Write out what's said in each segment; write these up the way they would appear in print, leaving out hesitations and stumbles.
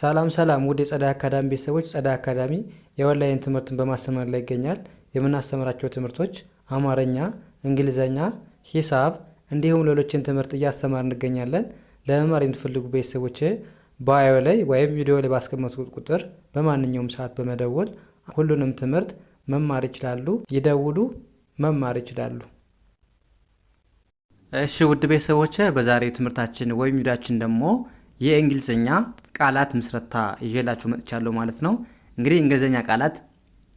ሰላም ሰላም ውድ የጸዳይ አካዳሚ ቤተሰቦች፣ ጸዳይ አካዳሚ የኦንላይን ትምህርትን በማስተማር ላይ ይገኛል። የምናስተምራቸው ትምህርቶች አማርኛ፣ እንግሊዘኛ፣ ሂሳብ እንዲሁም ሌሎችን ትምህርት እያስተማር እንገኛለን። ለመማር የምትፈልጉ ቤተሰቦች ባዮ ላይ ወይም ቪዲዮ ላይ ባስቀመጥኩት ቁጥር በማንኛውም ሰዓት በመደወል ሁሉንም ትምህርት መማር ይችላሉ። ይደውሉ፣ መማር ይችላሉ። እሺ ውድ ቤተሰቦች፣ በዛሬው ትምህርታችን ወይም ቪዲዮአችን ደግሞ የእንግሊዘኛ ቃላት ምስረታ ይዤላችሁ መጥቻለሁ ማለት ነው። እንግዲህ እንግሊዘኛ ቃላት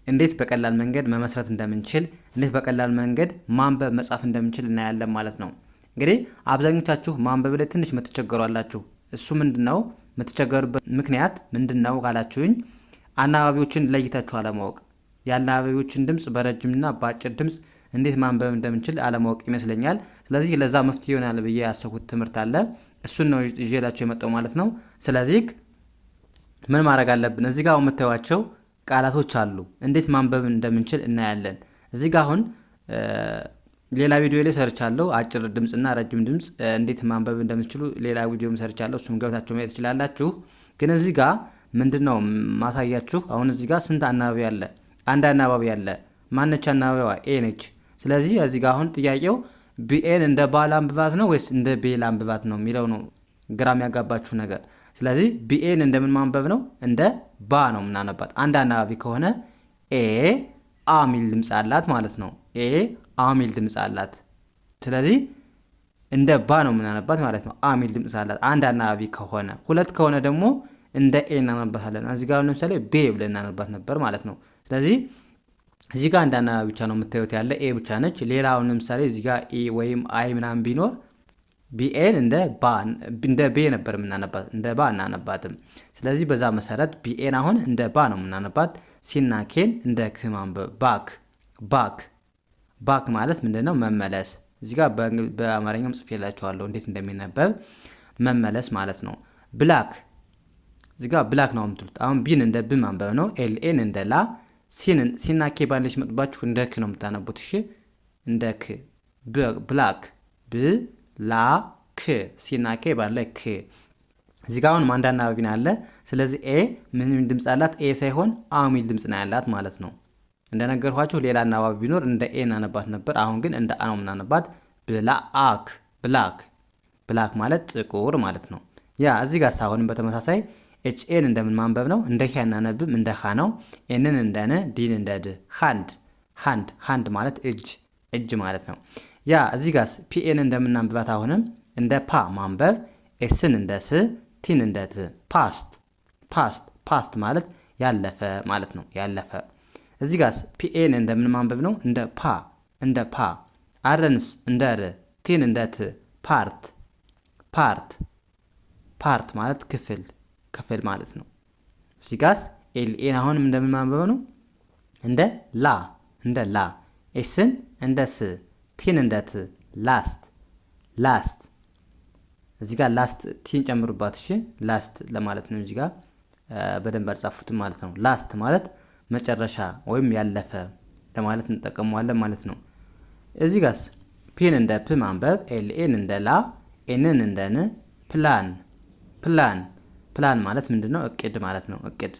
እንዴት በቀላል መንገድ መመስረት እንደምንችል፣ እንዴት በቀላል መንገድ ማንበብ መጻፍ እንደምንችል እናያለን ማለት ነው። እንግዲህ አብዛኞቻችሁ ማንበብ ላይ ትንሽ የምትቸገሯላችሁ። እሱ ምንድነው የምትቸገሩበት ምክንያት ምንድነው ካላችሁኝ፣ አናባቢዎችን ለይታችሁ አለማወቅ፣ የአናባቢዎችን ድምጽ በረጅምና በአጭር ድምጽ እንዴት ማንበብ እንደምንችል አለማወቅ ይመስለኛል። ስለዚህ ለዛ መፍትሄ ይሆናል ብዬ ያሰብኩት ትምህርት አለ። እሱን ነው ይዤላችሁ የመጣው ማለት ነው። ስለዚህ ምን ማድረግ አለብን? እዚህ ጋር የምታዩዋቸው ቃላቶች አሉ። እንዴት ማንበብ እንደምንችል እናያለን። እዚህ ጋር አሁን ሌላ ቪዲዮ ላይ ሰርቻለሁ። አጭር ድምጽና ረጅም ድምጽ እንዴት ማንበብ እንደምትችሉ ሌላ ቪዲዮም ሰርቻለሁ። እሱም ገብታችሁ ማየት ትችላላችሁ። ግን እዚህ ጋር ምንድነው ማሳያችሁ? አሁን እዚህ ጋር ስንት አናባቢ አለ? አንድ አናባቢ አለ። ማነች አናባቢዋ? ኤ ነች። ስለዚህ እዚህ ጋር አሁን ጥያቄው ቢኤን እንደ ባል አንብባት ነው ወይስ እንደ ቤል አንብባት ነው የሚለው ነው ግራም ያጋባችሁ ነገር። ስለዚህ ቢኤን እንደምን ማንበብ ነው? እንደ ባ ነው የምናነባት። አንድ አናባቢ ከሆነ ኤ አ ሚል ድምፅ አላት ማለት ነው። ኤ አ ሚል ድምፅ አላት። ስለዚህ እንደ ባ ነው የምናነባት ማለት ነው። አ ሚል ድምፅ አላት አንድ አናባቢ ከሆነ። ሁለት ከሆነ ደግሞ እንደ ኤ እናነባታለን። እዚህ ጋር ለምሳሌ ቤ ብለን እናነባት ነበር ማለት ነው። ስለዚህ እዚህ ጋር አንድ አናባቢ ብቻ ነው የምታዩት ያለ ኤ ብቻ ነች። ሌላውን ለምሳሌ እዚህ ጋር ኤ ወይም አይ ምናምን ቢኖር ቢኤን እንደ ቤ ነበር የምናነባት፣ እንደ ባ እናነባትም። ስለዚህ በዛ መሰረት ቢኤን አሁን እንደ ባ ነው የምናነባት። ሲና ኬን እንደ ክ ማንበብ። ባክ ማለት ምንድነው? መመለስ። እዚህ ጋር በአማርኛም ጽፌላችኋለሁ እንዴት እንደሚነበብ መመለስ ማለት ነው። ብላክ፣ እዚህ ጋር ብላክ ነው የምትሉት። አሁን ቢን እንደ ብ ማንበብ ነው። ኤልኤን እንደ ላ፣ ሲና ኬ ባለች መጥባችሁ እንደ ክ ነው የምታነቡት። እሺ እንደ ክ ብላክ ብላክ፣ ሲና ኬ ባለ ክ። እዚህ ጋር አሁን አንድ አናባቢ ነው ያለ። ስለዚህ ኤ ምን ድምፅ አላት? ኤ ሳይሆን አ ሚል ድምፅ ነው ያላት ማለት ነው። እንደነገርኳችሁ ሌላ አናባቢ ቢኖር እንደ ኤ እናነባት ነበር። አሁን ግን እንደ አ ነው የምናነባት። ብላክ ማለት ጥቁር ማለት ነው። ያ እዚህ ጋር ሳይሆንም በተመሳሳይ ኤችኤን እንደምን ማንበብ ነው? እንደ ሄ እናነብም፣ እንደ ኻ ነው። ኤንን እንደ ነ፣ ዲን እንደ ድ። ሃንድ ማለት እጅ ማለት ነው። ያ እዚህ ጋር ፒኤን እንደምናንብባት አሁንም እንደ ፓ ማንበብ፣ ኤስን እንደ ስ፣ ቲን እንደ ት። ፓስት ማለት ያለፈ ማለት ነው። ያለፈ። እዚህ ጋር ፒኤን እንደምን ማንበብ ነው? እንደ ፓ። አረንስ እንደ ር፣ ቲን እንደ ት። ፓርት ማለት ክፍል ማለት ነው። እዚህ ጋር ኤልኤን አሁንም እንደምን ማንበብ ነው? እንደ ላ። ኤስን እንደ ስ፣ ቲን እንደ ት። ላስት። እዚህ ጋር ላስት ቲን ጨምሩባት። እሺ ላስት ለማለት ነው። እዚህ ጋር በደንብ አልጻፉትም ማለት ነው። ላስት ማለት መጨረሻ ወይም ያለፈ ለማለት እንጠቀመዋለን ማለት ነው። እዚህ ጋር ፒን እንደ ፕ ማንበብ፣ ኤልኤን እንደ ላ፣ ኤንን እንደ ን። ፕላን ማለት ምንድነው? እቅድ ማለት ነው። እቅድ።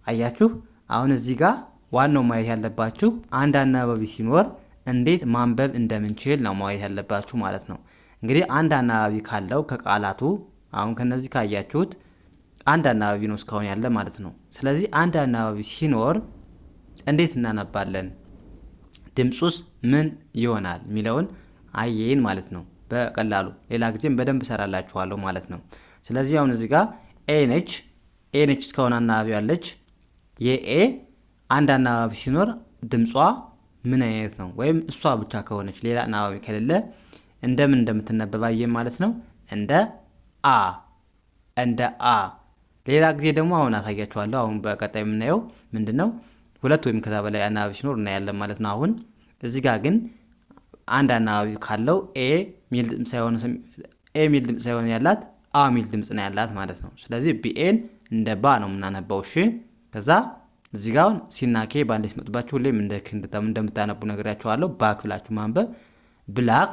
አያችሁ አሁን እዚህ ጋር ዋናው ማየት ያለባችሁ አንድ አናባቢ ሲኖር እንዴት ማንበብ እንደምንችል ነው ማየት ያለባችሁ ማለት ነው። እንግዲህ አንድ አናባቢ ካለው ከቃላቱ አሁን ከነዚህ ካያችሁት አንድ አናባቢ ነው እስካሁን ያለ ማለት ነው። ስለዚህ አንድ አናባቢ ሲኖር እንዴት እናነባለን፣ ድምፁስ ምን ይሆናል የሚለውን አየን ማለት ነው። በቀላሉ ሌላ ጊዜም በደንብ እሰራላችኋለሁ ማለት ነው። ስለዚህ አሁን እዚህ ጋር ኤ ነች እስካሁን አናባቢ ያለች። የኤ አንድ አናባቢ ሲኖር ድምጿ ምን አይነት ነው? ወይም እሷ ብቻ ከሆነች ሌላ አናባቢ ከሌለ እንደምን እንደምትነበብ አየን ማለት ነው። እንደ አ። ሌላ ጊዜ ደግሞ አሁን አሳያችኋለሁ። አሁን በቀጣይ የምናየው ምንድነው? ሁለት ወይም ከዛ በላይ አናባቢ ሲኖር እናያለን ማለት ነው። አሁን እዚህ ጋር ግን አንድ አናባቢ ካለው ኤ ሚል ድምፅ ሳይሆን ያላት አ ሚል ድምፅ ነው ያላት ማለት ነው። ስለዚህ ቢኤን እንደ ባ ነው የምናነባው። እሺ ከዛ እዚህ ጋር ሲና ኬ ባንዴት መጥባችሁ ሁሌም እንደ ክ እንደምታነቡ ነግሬያችኋለሁ። ባክ ብላችሁ ማንበብ። ብላክ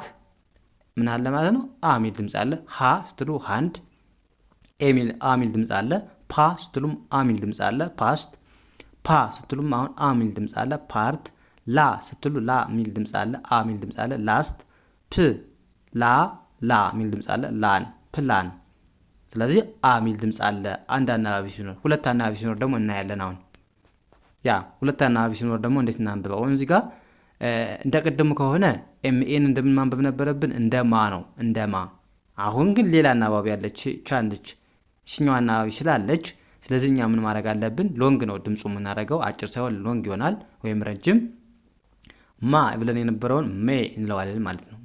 ምን አለ ማለት ነው? አ ሚል ድምፅ አለ። ሃ ስትሉ ሃንድ፣ አ ሚል ድምፅ አለ። ፓ ስትሉም አ ሚል ድምፅ አለ። ፓስት። ፓ ስትሉም አሁን አ ሚል ድምፅ አለ። ፓርት። ላ ስትሉ ላ ሚል ድምፅ አለ። አ ሚል ድምፅ አለ። ላስት። ፕ ላ ሚል ድምፅ አለ። ላን ፕላን። ስለዚህ አ ሚል ድምፅ አለ አንድ አናባቢ ሲኖር። ሁለት አናባቢ ሲኖር ደግሞ እናያለን። አሁን ሁለት አናባቢ ሲኖር ደግሞ እንዴት እናንብበው? አሁን እዚህ ጋር እንደ ቅድሙ ከሆነ ኤምኤን እንደምን ማንበብ ነበረብን? እንደ ማ ነው፣ እንደ ማ። አሁን ግን ሌላ አናባቢ ያለች ቻለች እሽኛዋ አናባቢ ስላለች፣ ስለዚህ እኛ ምን ማድረግ አለብን? ሎንግ ነው ድምፁ የምናደርገው፣ አጭር ሳይሆን ሎንግ ይሆናል ወይም ረጅም። ማ ብለን የነበረውን ሜ እንለዋለን ማለት ነው።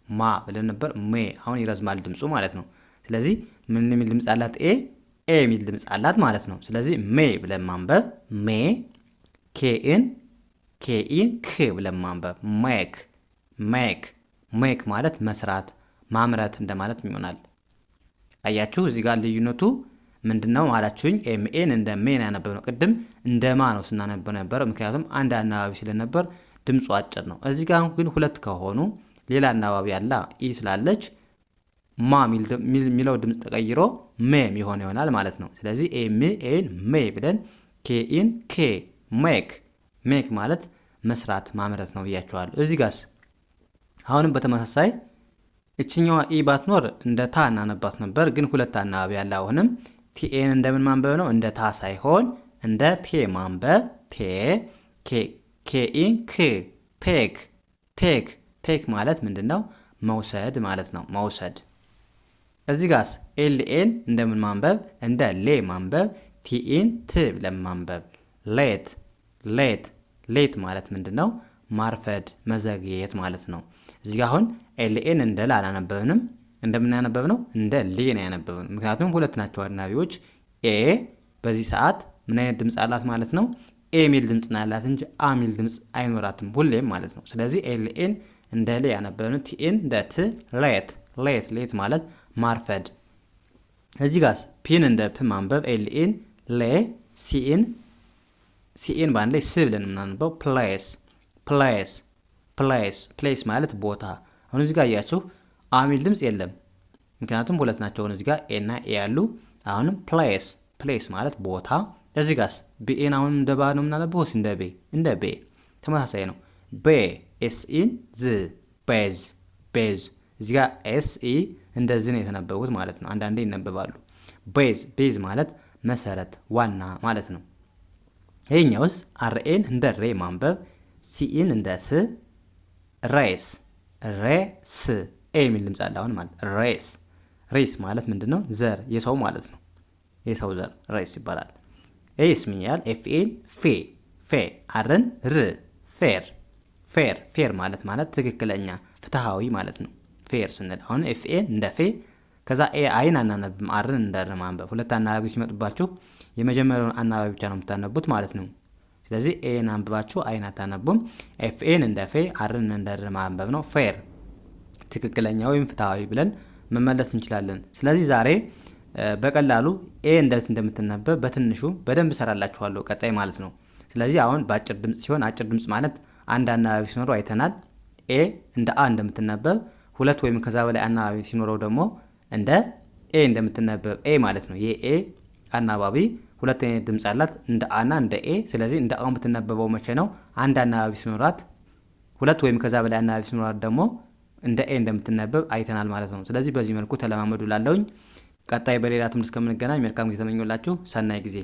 ማ ብለን ነበር፣ ሜ። አሁን ይረዝማል ድምፁ ማለት ነው። ስለዚህ ምን የሚል ድምፅ አላት? ኤ የሚል ድምፅ አላት ማለት ነው። ስለዚህ ሜ ብለን ማንበብ፣ ሜ። ኬኢን ክ ብለን ማንበብ፣ ሜክ ማለት መስራት ማምረት እንደማለት ይሆናል። አያችሁ እዚህ ጋር ልዩነቱ ምንድነው አላችሁኝ? ኤምኤን እንደ ሜን ያነበብነው ቅድም እንደ ማ ነው ስናነበው ነበር፣ ምክንያቱም አንድ አናባቢ ስለነበር ድምፁ አጭር ነው። እዚህ ጋር ግን ሁለት ከሆኑ ሌላ አናባቢ ያለ ኢ ስላለች ማ የሚለው ድምፅ ተቀይሮ ሜም ይሆናል ማለት ነው። ስለዚህ ኤምኤን ሜ ብለን ኬኢን ሜክ ማለት መስራት ማምረት ነው ብያቸዋለሁ። እዚህ ጋርስ አሁንም በተመሳሳይ እችኛዋ ኢ ባትኖር እንደ ታ እናነባት ነበር፣ ግን ሁለት አናባቢ ያለ። አሁንም ቲኤን እንደምን ማንበብ ነው? እንደ ታ ሳይሆን እንደ ቴ ማንበብ፣ ኬኢን ቴክ ማለት ምንድን ነው? መውሰድ ማለት ነው። መውሰድ። እዚህ ጋርስ ኤልኤን እንደምን ማንበብ? እንደ ሌ ማንበብ፣ ቲኢን ት ብለን ማንበብ፣ ሌት ማለት ምንድን ነው? ማርፈድ መዘግየት ማለት ነው። እዚህ ጋር አሁን ኤልኤን እንደ ላ አላነበብንም፣ እንደምናነበብ ነው እንደ ሌ ነው ያነበብነው። ምክንያቱም ሁለት ናቸው አናባቢዎች። ኤ በዚህ ሰዓት ምን አይነት ድምፅ አላት ማለት ነው? ኤ ሚል ድምፅ ነው ያላት እንጂ አ ሚል ድምፅ አይኖራትም ሁሌም ማለት ነው። ስለዚህ ኤልኤን እንደ ሌ ያነበብነው፣ ቲኤን እንደ ት፣ ሌት ማለት ማርፈድ። እዚህ ጋር ፒን እንደ ፕ ማንበብ፣ ኤልኤን ሌ፣ ሲኤን በአንድ ላይ ስ ብለን የምናነበው፣ ፕሌስ ማለት ቦታ። አሁን እዚህ ጋር እያችሁ አ ሚል ድምፅ የለም፣ ምክንያቱም ሁለት ናቸው እዚህ ጋር ኤ እና ኤ ያሉ። አሁንም ፕሌስ ማለት ቦታ። እዚህ ጋርስ ቢኤን አሁን እንደ ባ ነው የምናነበው ወይስ እንደ ቤ? እንደ ቤ። ተመሳሳይ ነው። ኤስኢን ዝ ቤዝ። እዚህ ጋር ኤስኢ እንደዚህ ነው የተነበቡት ማለት ነው። አንዳንዴ ይነበባሉ። ቤዝ ማለት መሰረት ዋና ማለት ነው። ይሄኛውስ አርኤን እንደ ሬ ማንበብ፣ ሲኢን እንደ ስ፣ ሬስ ኤ የሚል ድምፅ አለ አሁን ማለት ሬስ ማለት ምንድን ነው? ዘር፣ የሰው ማለት ነው። የሰው ዘር ሬስ ይባላል። ኤስ ምን ያህል? ኤፍኤን ፌ አርን ር ፌር ማለት ትክክለኛ ፍትሃዊ ማለት ነው። ፌር ስንል አሁን ኤፍኤን እንደ ፌ፣ ከዛ ኤ አይን አናነብም፣ አርን እንደ ር ማንበብ። ሁለት አናባቢዎች ሲመጡባችሁ የመጀመሪያውን አናባቢ ብቻ ነው የምታነቡት ማለት ነው። ስለዚህ ኤን አንብባችሁ አይን አታነቡም። ኤፍኤን እንደ ፌ፣ አርን እንደ ር ማንበብ ነው። ፌር ትክክለኛ ወይም ፍትሃዊ ብለን መመለስ እንችላለን። ስለዚህ ዛሬ በቀላሉ ኤ እንዴት እንደምትነበብ በትንሹ በደንብ ሰራላችኋለሁ ቀጣይ ማለት ነው። ስለዚህ አሁን በአጭር ድምፅ ሲሆን አጭር ድምፅ ማለት አንድ አናባቢ ሲኖረው አይተናል። ኤ እንደ አ እንደምትነበብ፣ ሁለት ወይም ከዛ በላይ አናባቢ ሲኖረው ደግሞ እንደ ኤ እንደምትነበብ ኤ ማለት ነው። የኤ አናባቢ ሁለት አይነት ድምፅ አላት፣ እንደ አና እንደ ኤ። ስለዚህ እንደ አ የምትነበበው መቼ ነው? አንድ አናባቢ ሲኖራት። ሁለት ወይም ከዛ በላይ አናባቢ ሲኖራት ደግሞ እንደ ኤ እንደምትነበብ አይተናል ማለት ነው። ስለዚህ በዚህ መልኩ ተለማመዱ ላለውኝ። ቀጣይ በሌላ ትምህርት እስከምንገናኝ መልካም ጊዜ ተመኞላችሁ። ሰናይ ጊዜ